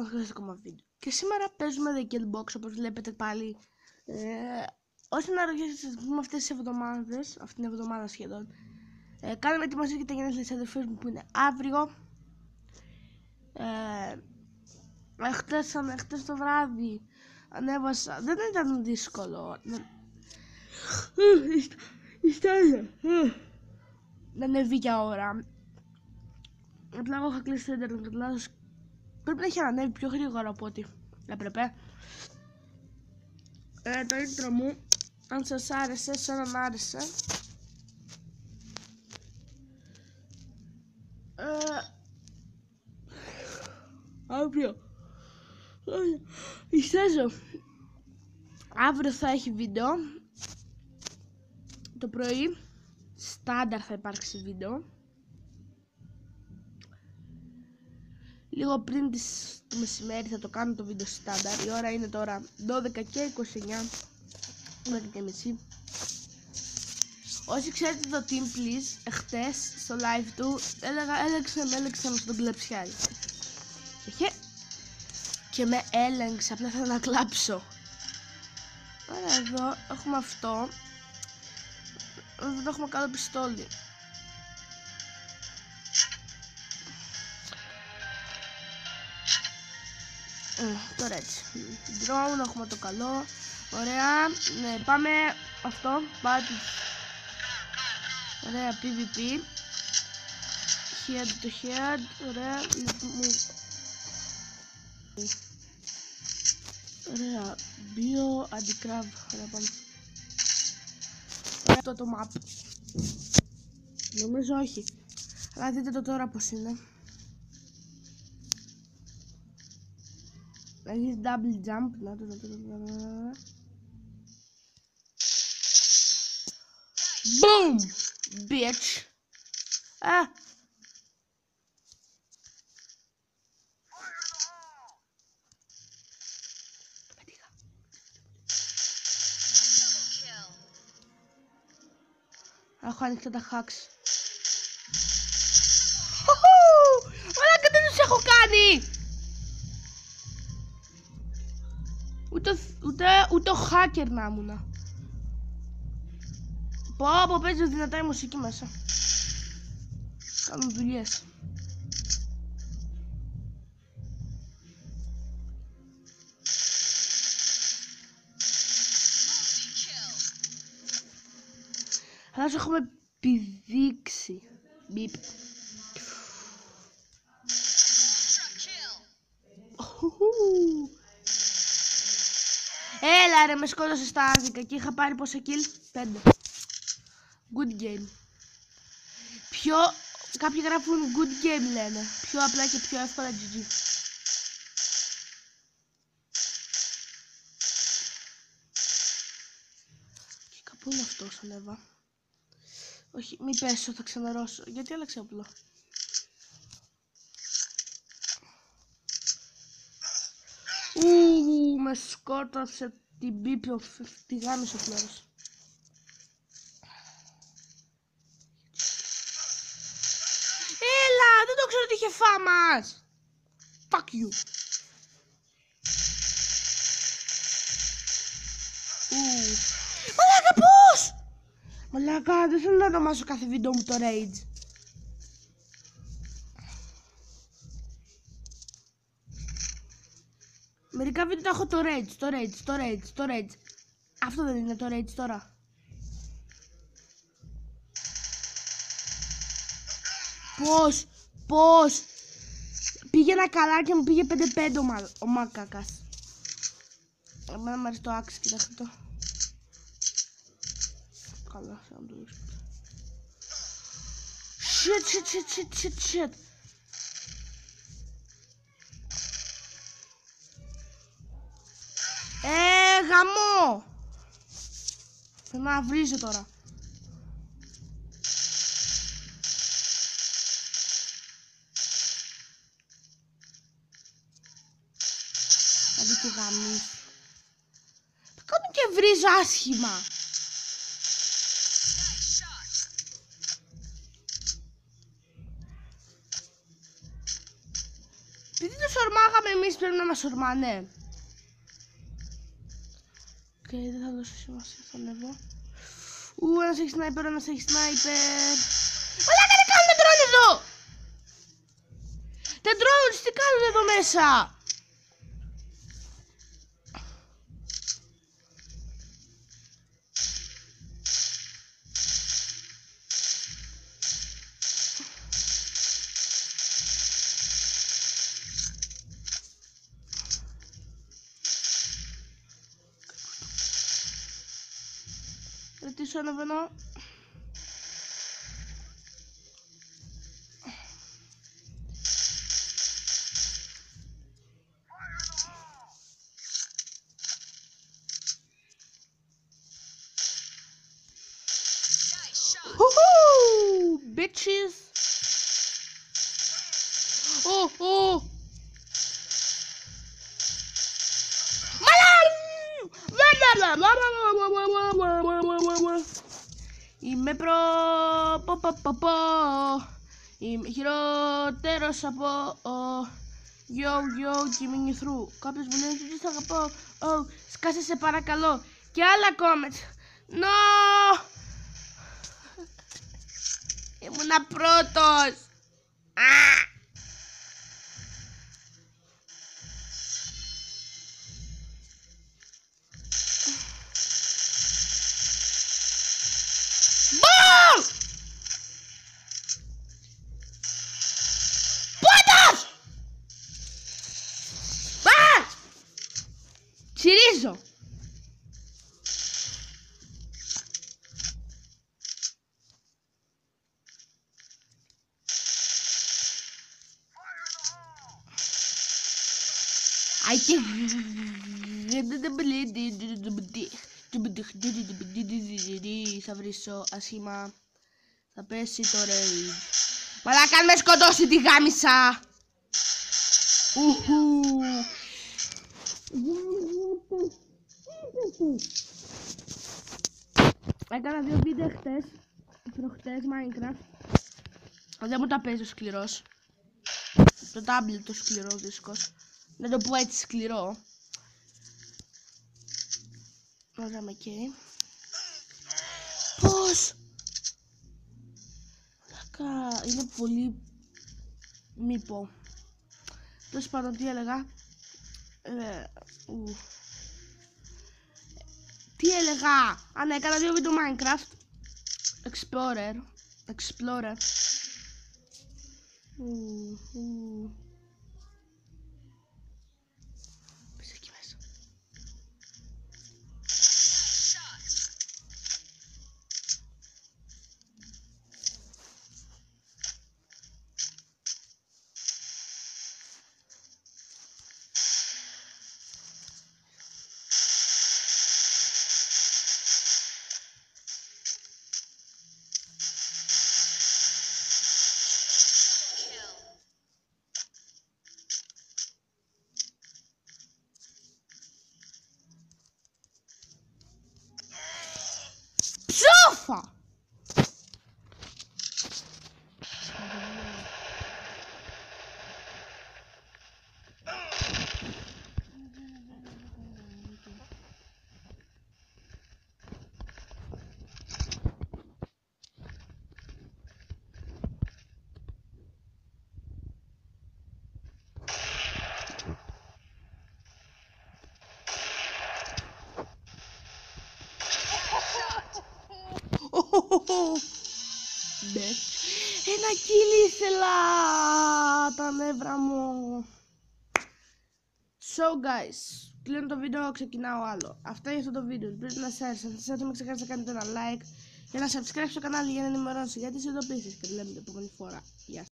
πάνω στο ακόμα βίντεο. Και σήμερα παίζουμε The Kill Box, όπως βλέπετε πάλι. Όσοι να ρωτήσετε αυτές τις εβδομάδες, αυτήν την εβδομάδα σχεδόν, κάναμε ετοιμασία για τα γενέθλια της αδερφής μου που είναι αύριο. Χτες το βράδυ ανέβασα, δεν ήταν δύσκολο. Δεν ανέβει για ώρα. Απλά εγώ είχα κλείσει το ίντερνετ λάθος. Πρέπει να έχει ανέβει πιο γρήγορα από ό,τι έπρεπε. Το intro μου, αν σας άρεσε, σε έναν άρεσε. Αύριο αύριο θα έχει βίντεο. Το πρωί στάνταρ θα υπάρξει βίντεο. Λίγο πριν το μεσημέρι θα το κάνω το βίντεο στάνταρ. Η ώρα είναι τώρα 12 και 29, 12 και μισή. Όσοι ξέρετε το Team Please, εχθές στο live του έλεξε με στον κλεψιάρι. Και με έλεγξε, απλά θέλω να κλάψω. Άρα εδώ έχουμε αυτό. Δεν έχουμε καλό πιστόλι. Τώρα έτσι. Drone, έχουμε το καλό. Ωραία. Ναι, πάμε αυτό. Πάτε. Ωραία, PvP. Head to head. Ωραία. Ωραία. Bio anti-crab. Ωραία, πάμε. Αυτό το map. Νομίζω όχι. Αλλά δείτε το τώρα πως είναι. Έχεις double jump. Να το. Boom! Bitch! Έχω άνοιξει τα hacks. Μαλάκα, δεν τους έχω κάνει! Ούτε ο hacker να ήμουνα. Πω, παίζει δυνατά η μουσική μέσα. Κάνουν δουλειές. Αλλά σου έχουμε πηδήξει. Μπιπ. Έλα ρε, με σκότωσε στα άδικα και είχα πάρει πόσα kill? 5. Good game. Κάποιοι γράφουν good game λένε. Πιο απλά και πιο εύκολα GG. Και κάπου είναι αυτός ανέβα. Όχι, μη πέσω, θα ξαναρώσω. Γιατί άλλαξε όπλο? Με σκότωσε την πίπιο, τη γάμισε ο πλέρος. Έλα, δεν το ξέρω ότι είχε φάμας. Fuck you. Μαλάκα, πώς? Μαλάκα, δεν θέλω να ονομάσω κάθε βίντεο μου το Rage. Μερικά βίντεο τα έχω το Rage. Αυτό δεν είναι το Rage τώρα? Πώς? Πήγαινα καλά και μου πήγε 5-5 ο μακάκας. Εμένα μου αρέσει το άξι, κοιτάξτε το. Καλά, θα το δείξω. Shit. Γαμό! Θέλω να βρίζω τώρα. Αντί και γαμί. Κάνω και βρίζω άσχημα. Επειδή τόσο ορμάγαμε εμείς, πρέπει να μας ορμάνε. Οκ, δεν θα δώσω σημασία στον εδώ. Ένας έχει σνάιπερ, ένας έχει σνάιπερ. Μαλάκα, τι κάνουν τα ντρόουν εδώ! Τα ντρόουν, τι κάνουν εδώ μέσα! Ρωτήσω ανεβαίνω. Bitches. Oh. Είμαι είμαι χειρότερος από yo giving you through. Κάποιος μου λέει ότι θα αγαπώ. Σκάσε σε παρακαλώ. Και άλλα comments. No. Ήμουνα πρώτος. Τσιρίζω. Θα βρίσω άσχημα. Θα πέσει το rage. Μαλάκα, αν με σκοτώσει τη γάμισα. Έκανα 2 βίντεο προχτές Minecraft. Δεν μου τα παίζει ο σκληρός. Το tablet το σκληρό δίσκος. Να το πω έτσι σκληρό. Ωραία, με καίει. Πώς! Είναι πολύ... Μη πω. Τέλος πάντων, τι έλεγα. Τι έλεγα. Ναι, έκανα 2 βίντεο Minecraft. Explorer. Πες εκεί μέσα. Ψόφα! Ένα kill ήθελα, τα νεύρα μου. So guys, κλείνω το βίντεο, ξεκινάω άλλο. Αυτά για αυτό το βίντεο, πρέπει να σας άρεσε. Αν σας μην ξεχάσετε να κάνετε ένα like και να subscribe στο κανάλι για να ενημερώνετε για τις ειδοποιήσεις. Και το λέμε την επόμενη φορά. Γεια σας.